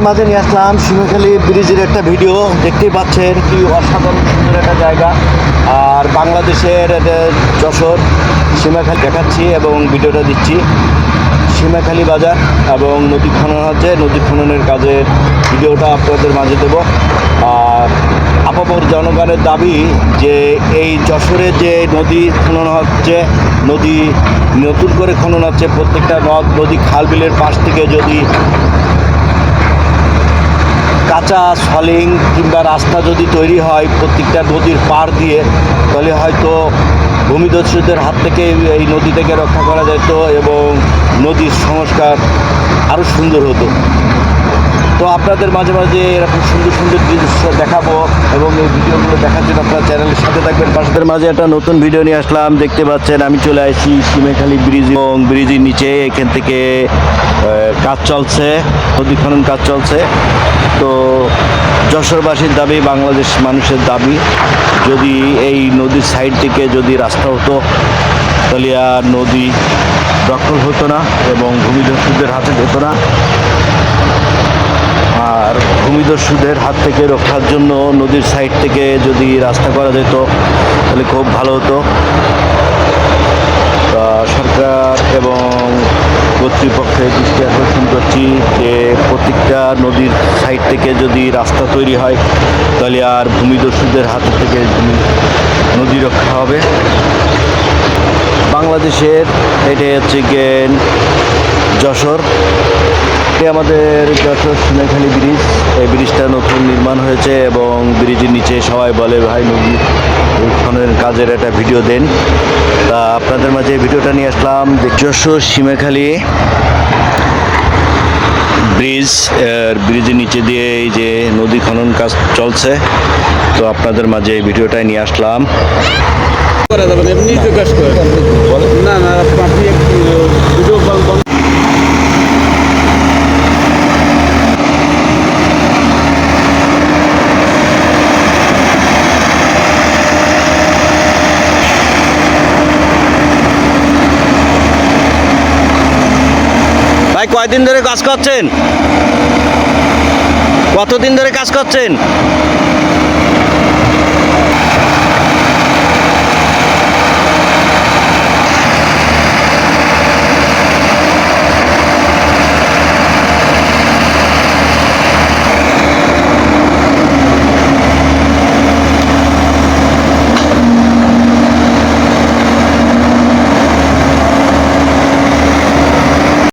মাঝে নিয়ে আসলাম সীমাখালী ব্রিজের একটা ভিডিও। দেখতেই পাচ্ছেন কি অসাধারণ সুন্দর একটা জায়গা। আর বাংলাদেশের যশোর সীমাখালী দেখাচ্ছি এবং ভিডিওটা দিচ্ছি। সীমাখালী বাজার এবং নদী খনন হচ্ছে, নদী খননের কাজের ভিডিওটা আপনাদের মাঝে দেব। আর আপামর জনগণের দাবি যে এই যশোরে যে নদী খনন হচ্ছে, নদী নতুন করে খনন হচ্ছে, প্রত্যেকটা নদ নদী খাল বিলের পাশ থেকে যদি কাঁচা সলিং কিংবা রাস্তা যদি তৈরি হয় প্রত্যেকটা নদীর পাড় দিয়ে, তাহলে হয়তো ভূমিদস্যুদের হাত থেকে এই নদী থেকে রক্ষা করা যেত এবং নদীর সংস্কার আরও সুন্দর হতো। তো আপনাদের মাঝে মাঝে এরকম সুন্দর সুন্দর দৃশ্য দেখাবো এবং এই ভিডিওগুলো দেখার জন্য আপনার চ্যানেলের সাথে থাকবেন। পাশের মাঝে একটা নতুন ভিডিও নিয়ে আসলাম। দেখতে পাচ্ছেন আমি চলে আসছি সীমাখালী ব্রিজ এবং ব্রিজের নিচে এখান থেকে কাজ চলছে, নদী খনন কাজ চলছে। তো যশোরবাসীর দাবি, বাংলাদেশ মানুষের দাবি, যদি এই নদীর সাইড থেকে যদি রাস্তা হতো তাহলে আর নদী দখল হতো না এবং ভূমিদস্যুদের হাতে যেত না। আর ভূমিদস্যুদের হাত থেকে রক্ষার জন্য নদীর সাইড থেকে যদি রাস্তা করা যেত তাহলে খুব ভালো হতো। সরকার এবং কর্তৃপক্ষের দৃষ্টি আকর্ষণ করছি যে প্রত্যেকটা নদীর সাইড থেকে যদি রাস্তা তৈরি হয় তাহলে আর ভূমিদস্যুদের হাত থেকে নদী রক্ষা হবে। বাংলাদেশের এটাই হচ্ছে গিয়ে যশোর, আমাদের যশোর সীমাখালী ব্রিজ। এই ব্রিজটা নতুন নির্মাণ হয়েছে এবং ব্রিজের নিচে সবাই বলে ভাই নদী খননের কাজের একটা ভিডিও দেন। তা আপনাদের মাঝে এই ভিডিওটা নিয়ে আসলাম। যশোর সীমাখালী ব্রিজ, ব্রিজের নিচে দিয়ে এই যে নদী খনন কাজ চলছে। তো আপনাদের মাঝে এই ভিডিওটাই নিয়ে আসলাম। এমনি কাজ করে না না, আপনি ভিডিও কল করেন। ভাই কয়দিন ধরে কাজ করছেন? কতদিন ধরে কাজ করছেন?